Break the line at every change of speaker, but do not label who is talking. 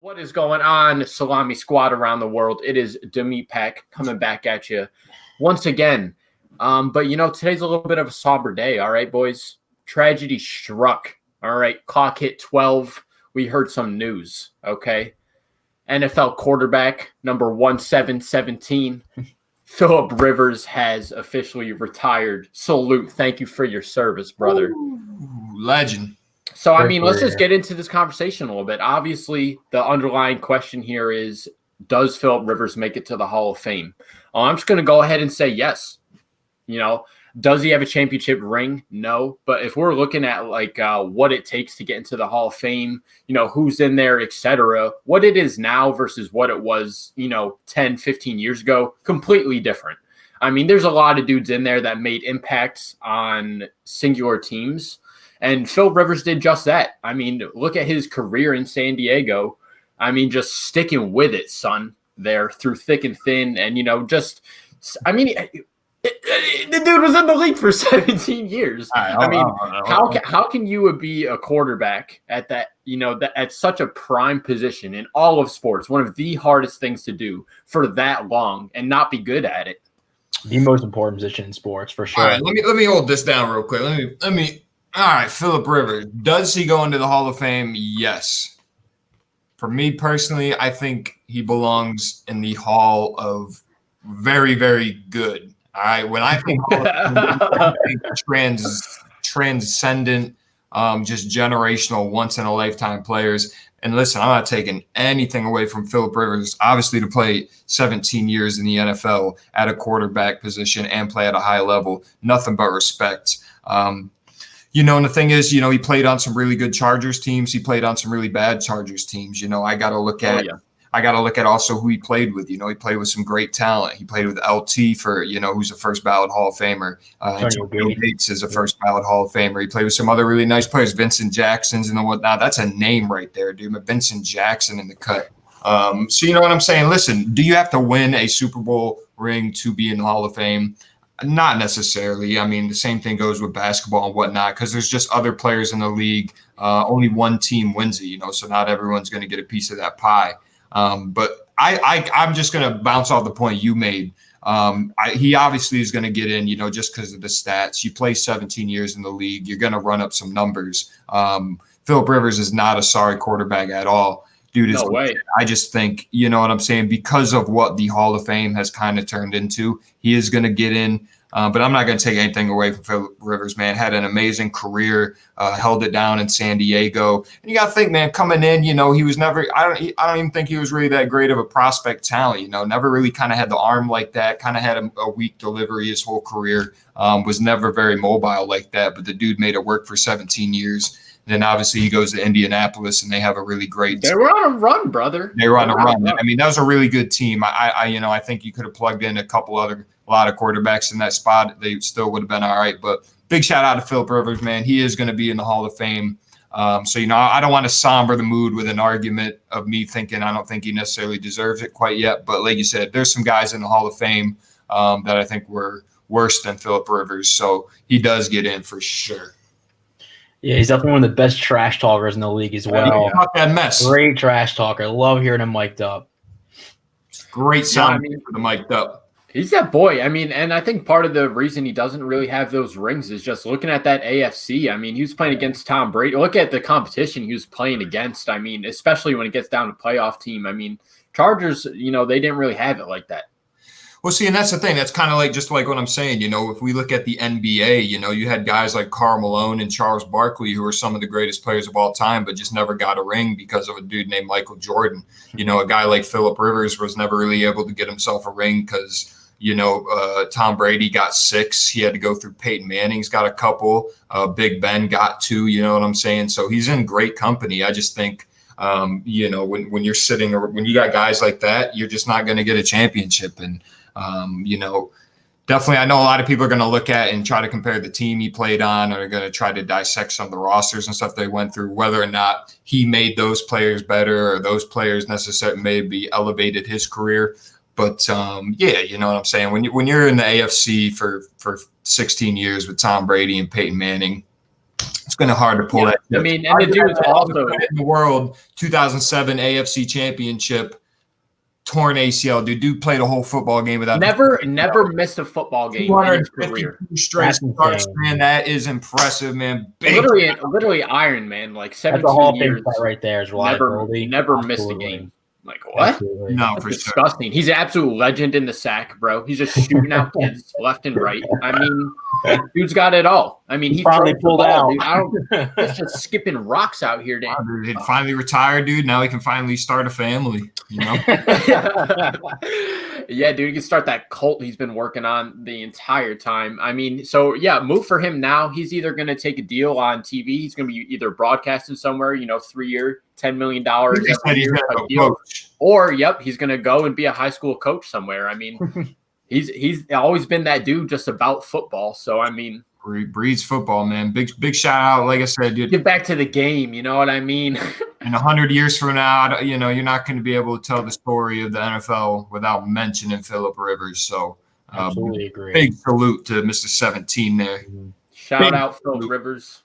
What is going on, Salami squad around the world? It is Demi Pack coming back at you once again. But today's a little bit of a somber day. All right, boys. Tragedy struck. All right, clock hit 12. We heard some news. Okay, NFL quarterback number 1717, Philip Rivers has officially retired. Salute. Thank you for your service, brother.
Ooh, legend.
So, let's just get into this conversation a little bit. Obviously, the underlying question here is, does Philip Rivers make it to the Hall of Fame? I'm just going to go ahead and say yes. Does he have a championship ring? No. But if we're looking at what it takes to get into the Hall of Fame, who's in there, etc., what it is now versus what it was, 10, 15 years ago, completely different. There's a lot of dudes in there that made impacts on singular teams. And Phil Rivers did just that. Look at his career in San Diego. Just sticking with it, son, there through thick and thin. And, the dude was in the league for 17 years. How can you be a quarterback at that, at such a prime position in all of sports, one of the hardest things to do for that long and not be good at it?
The most important position in sports, for sure.
All right, let me hold this down real quick. Let me. All right, Philip Rivers. Does he go into the Hall of Fame? Yes. For me personally, I think he belongs in the Hall of very, very good. All right. When I think Hall of Fame, I think transcendent, just generational, once-in-a-lifetime players. And listen, I'm not taking anything away from Philip Rivers, obviously, to play 17 years in the NFL at a quarterback position and play at a high level. Nothing but respect. And the thing is, he played on some really good Chargers teams. He played on some really bad Chargers teams. I got to look at also who he played with. He played with some great talent. He played with LT for, who's a first ballot Hall of Famer. Joe Gates is a first ballot Hall of Famer. He played with some other really nice players, Vincent Jackson's and whatnot. That's a name right there, dude. Vincent Jackson in the cut. So you know what I'm saying? Listen, do you have to win a Super Bowl ring to be in the Hall of Fame? Not necessarily. The same thing goes with basketball and whatnot, because there's just other players in the league. Only one team wins it, so not everyone's going to get a piece of that pie. But I'm just going to bounce off the point you made. He obviously is going to get in, just because of the stats. You play 17 years in the league, you're going to run up some numbers. Philip Rivers is not a sorry quarterback at all. Dude, no way. I just think, you know what I'm saying, because of what the Hall of Fame has kind of turned into, he is going to get in. But I'm not going to take anything away from Philip Rivers, man. Had an amazing career, held it down in San Diego. And you got to think, man, coming in, he was never – I don't even think he was really that great of a prospect talent, never really kind of had the arm like that, kind of had a weak delivery his whole career, was never very mobile like that. But the dude made it work for 17 years. Then obviously he goes to Indianapolis and they have a really great.
They were on a run, brother.
They were on a run. That was a really good team. I think you could have plugged in a lot of quarterbacks in that spot. They still would have been all right. But big shout out to Philip Rivers, man. He is going to be in the Hall of Fame. So I don't want to somber the mood with an argument of me thinking I don't think he necessarily deserves it quite yet. But like you said, there's some guys in the Hall of Fame that I think were worse than Philip Rivers. So he does get in for sure.
Yeah, he's definitely one of the best trash talkers in the league as well.
Talk that mess.
Great trash talker. Love hearing him mic'd up.
Great sound for the mic'd up.
He's that boy. And I think part of the reason he doesn't really have those rings is just looking at that AFC. He was playing against Tom Brady. Look at the competition he was playing against. Especially when it gets down to playoff team. Chargers, they didn't really have it like that.
Well, see, and that's the thing. That's kind of like what I'm saying. If we look at the NBA, you had guys like Karl Malone and Charles Barkley, who are some of the greatest players of all time, but just never got a ring because of a dude named Michael Jordan. A guy like Philip Rivers was never really able to get himself a ring because, Tom Brady got 6. He had to go through Peyton Manning's got a couple. Big Ben got 2. You know what I'm saying? So he's in great company. I just think, when you're sitting or when you got guys like that, you're just not going to get a championship. And definitely, I know a lot of people are going to look at and try to compare the team he played on, or are going to try to dissect some of the rosters and stuff they went through, whether or not he made those players better or those players necessarily maybe elevated his career. But you know what I'm saying. When you're in the AFC for 16 years with Tom Brady and Peyton Manning, It's going to hard to pull that.
I mean, and the dude's also
in the world 2007 AFC Championship. Torn ACL, dude played a whole football game without
never missed a football game in his career.
Straight starts, man. That is impressive, man.
Literally Iron Man, like 17 years
right there. Is
never missed a game. Like what?
Absolutely.
No,
That's
for
disgusting.
sure.
He's an absolute legend in the sack, bro. He's just shooting out kids left and right. I mean, dude's got it all. I mean, he
finally pulled out.
He's just skipping rocks out here, Dan.
Dude, he finally retired, dude. Now he can finally start a family. You know?
Yeah, dude, he can start that cult he's been working on the entire time. I mean, so yeah, move for him now. He's either going to take a deal on TV. He's going to be either broadcasting somewhere, 3-year, $10 million deal, or he's going to go and be a high school coach somewhere. I mean, he's always been that dude just about football. So I mean,
breeds football, man. Big shout out. Like I said, dude,
get back to the game. You know what I mean?
In 100 years from now, you're not going to be able to tell the story of the NFL without mentioning Philip Rivers. So,
absolutely agree.
Big salute to Mr. 17 there.
Shout out Philip Rivers.